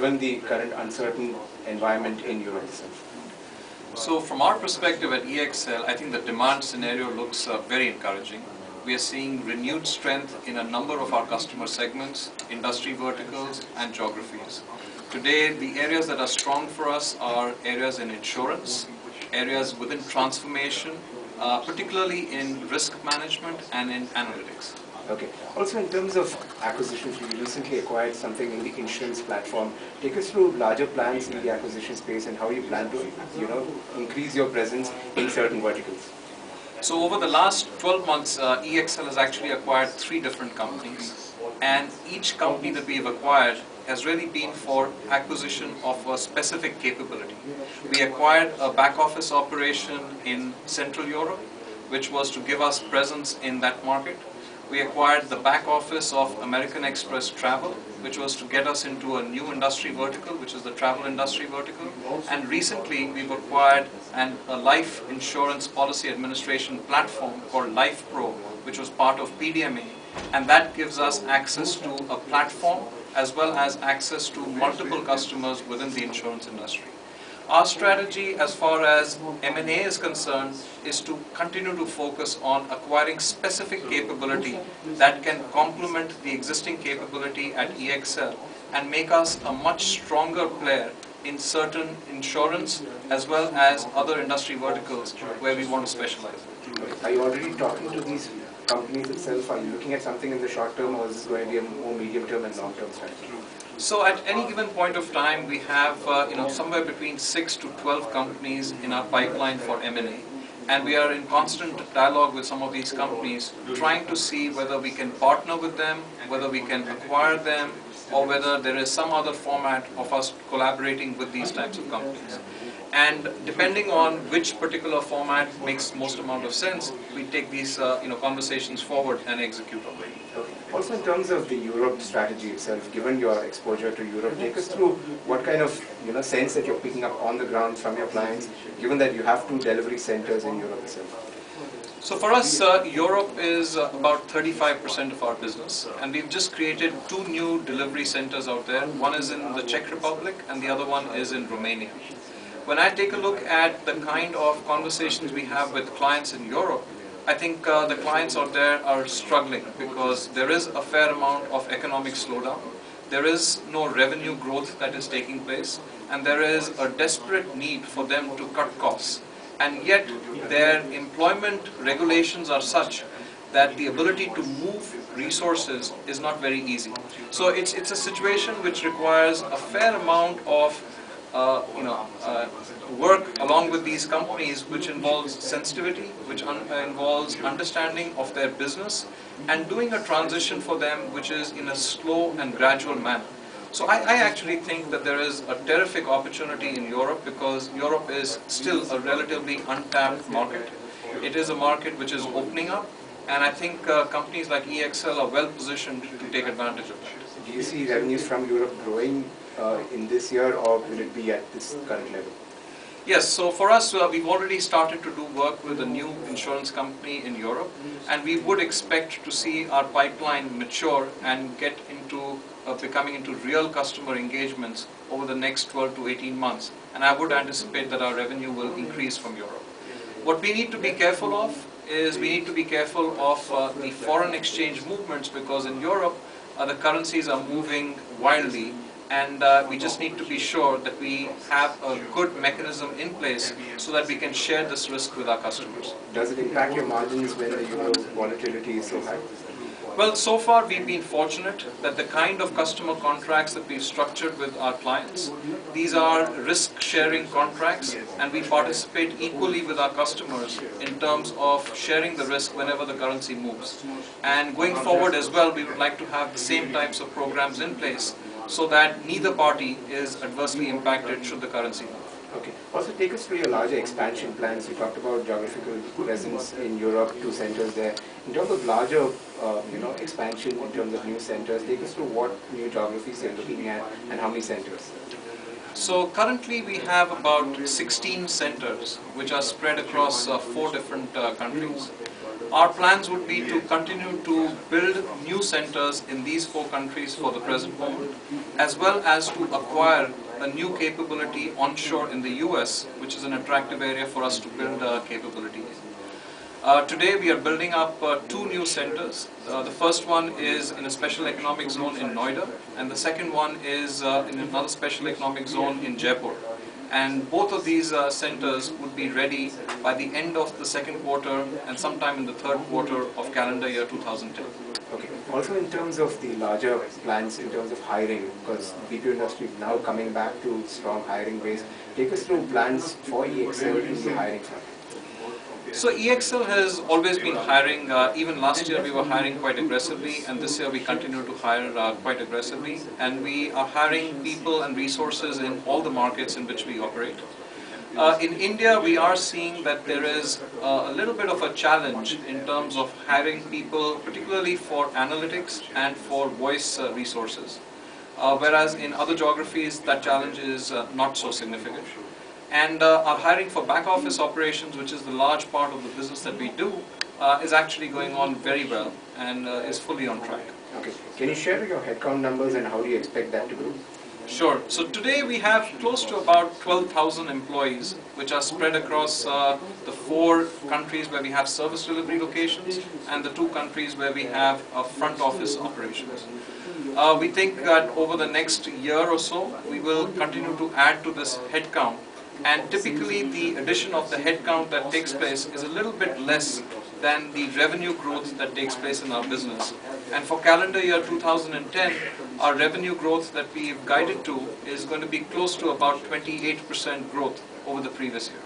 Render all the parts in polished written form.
given the current uncertain environment in Europe itself? So from our perspective at EXL, I think the demand scenario looks very encouraging. We are seeing renewed strength in a number of our customer segments, industry verticals and geographies. Today, the areas that are strong for us are areas in insurance, areas within transformation, particularly in risk management and in analytics. Okay. Also, in terms of acquisitions, you recently acquired something in the insurance platform. Take us through larger plans in the acquisition space and how you plan to, increase your presence in certain verticals. So over the last 12 months, EXL has actually acquired 3 different companies, and each company that we have acquired has really been for acquisition of a specific capability. We acquired a back office operation in Central Europe, which was to give us presence in that market. We acquired the back office of American Express Travel, which was to get us into a new industry vertical, which is the travel industry vertical. And recently, we've acquired a life insurance policy administration platform called Life Pro, which was part of PDMA. And that gives us access to a platform as well as access to multiple customers within the insurance industry. Our strategy as far as M&A is concerned is to continue to focus on acquiring specific capability that can complement the existing capability at EXL and make us a much stronger player in certain insurance as well as other industry verticals where we want to specialize. Are you already talking to these companies itself? Are you looking at something in the short term, or is this going to be a more medium term and long term strategy? So at any given point of time, we have somewhere between 6 to 12 companies in our pipeline for M&A, and we are in constant dialogue with some of these companies, trying to see whether we can partner with them, whether we can acquire them, or whether there is some other format of us collaborating with these types of companies. And depending on which particular format makes most amount of sense, we take these conversations forward and execute on them. Okay. Also, in terms of the Europe strategy itself, given your exposure to Europe, take us through what kind of sense that you're picking up on the ground from your clients, given that you have 2 delivery centers in Europe itself. So for us, Europe is about 35% of our business, and we've just created 2 new delivery centers out there. One is in the Czech Republic and the other one is in Romania. When I take a look at the kind of conversations we have with clients in Europe, I think the clients out there are struggling because there is a fair amount of economic slowdown. There is no revenue growth that is taking place, and there is a desperate need for them to cut costs. And yet their employment regulations are such that the ability to move resources is not very easy. So it's a situation which requires a fair amount of work along with these companies, which involves sensitivity, which involves understanding of their business, and doing a transition for them which is in a slow and gradual manner. So I actually think that there is a terrific opportunity in Europe because Europe is still a relatively untapped market. It is a market which is opening up, and I think companies like EXL are well positioned to take advantage of that. Do you see revenues from Europe growing in this year, or will it be at this current level? Yes, so for us, we've already started to do work with a new insurance company in Europe, and we would expect to see our pipeline mature and get into becoming into real customer engagements over the next 12 to 18 months. And I would anticipate that our revenue will increase from Europe. What we need to be careful of is we need to be careful of the foreign exchange movements, because in Europe the currencies are moving wildly, and we just need to be sure that we have a good mechanism in place so that we can share this risk with our customers. Does it impact your margins when the euro volatility is so high? Well, so far we've been fortunate that the kind of customer contracts that we've structured with our clients, these are risk-sharing contracts, and we participate equally with our customers in terms of sharing the risk whenever the currency moves. And going forward as well, we would like to have the same types of programs in place so that neither party is adversely impacted should the currency move. Okay. Also, take us through your larger expansion plans. You talked about geographical presence in Europe, 2 centers there. In terms of larger, expansion in terms of new centers, take us through what new geographies you're looking at and how many centers. So currently we have about 16 centers which are spread across 4 different countries. Our plans would be to continue to build new centers in these 4 countries for the present moment. as well as to acquire a new capability onshore in the US, which is an attractive area for us to build capability in. Today we are building up two new centers. The first one is in a special economic zone in Noida, and the second one is in another special economic zone in Jaipur. And both of these centers would be ready by the end of the second quarter and sometime in the third quarter of calendar year 2010. Okay. Also in terms of the larger plans in terms of hiring, because the BPO industry is now coming back to strong hiring base, take us through plans for EXL in the hiring front. So EXL has always been hiring. Even last year we were hiring quite aggressively, and this year we continue to hire quite aggressively. And we are hiring people and resources in all the markets in which we operate. In India, we are seeing that there is a little bit of a challenge in terms of hiring people, particularly for analytics and for voice resources. Whereas in other geographies, that challenge is not so significant. And our hiring for back office operations, which is the large part of the business that we do, is actually going on very well and is fully on track. Okay. Can you share your headcount numbers and how do you expect that to grow? Sure. So today we have close to about 12,000 employees, which are spread across the 4 countries where we have service delivery locations and the 2 countries where we have front office operations. We think that over the next year or so, we will continue to add to this headcount. And typically the addition of the headcount that takes place is a little bit less than the revenue growth that takes place in our business. And for calendar year 2010, our revenue growth that we've guided to is going to be close to about 28% growth over the previous year.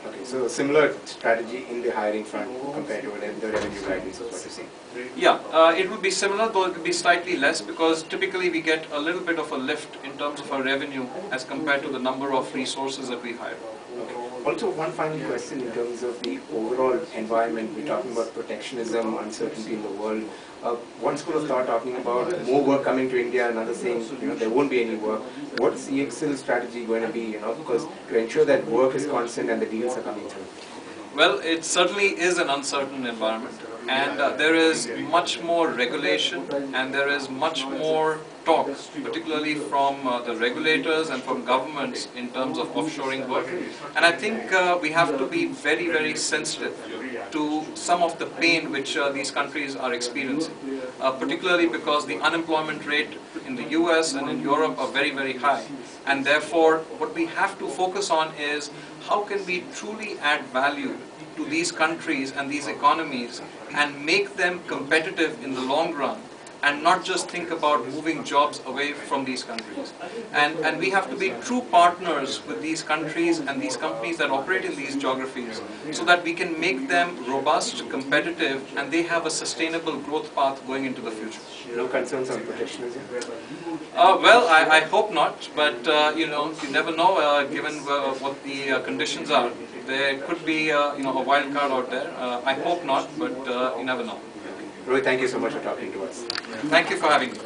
Okay, so a similar strategy in the hiring front compared to the revenue guidance is what you're saying? Yeah, it would be similar, though it would be slightly less, because typically we get a little bit of a lift in terms of our revenue as compared to the number of resources that we hire. Okay. Also, one final question in terms of the overall environment. We're talking about protectionism, uncertainty in the world. One school of thought talking about more work coming to India, another saying, there won't be any work. What's EXL strategy going to be, because to ensure that work is constant and the deals are coming through? Well, it certainly is an uncertain environment, and there is much more regulation and there is much more talk, particularly from the regulators and from governments in terms of offshoring work. And I think we have to be very, very sensitive to some of the pain which these countries are experiencing, particularly because the unemployment rate in the US and in Europe are very, very high. And therefore, what we have to focus on is how can we truly add value to these countries and these economies and make them competitive in the long run, and not just think about moving jobs away from these countries. And we have to be true partners with these countries and these companies that operate in these geographies so that we can make them robust, competitive, and they have a sustainable growth path going into the future. No concerns on protectionism? Well, I hope not, but you never know given what the conditions are. There could be a wild card out there. I hope not, but you never know. Rohit, thank you so much for talking to us. Thank you for having me.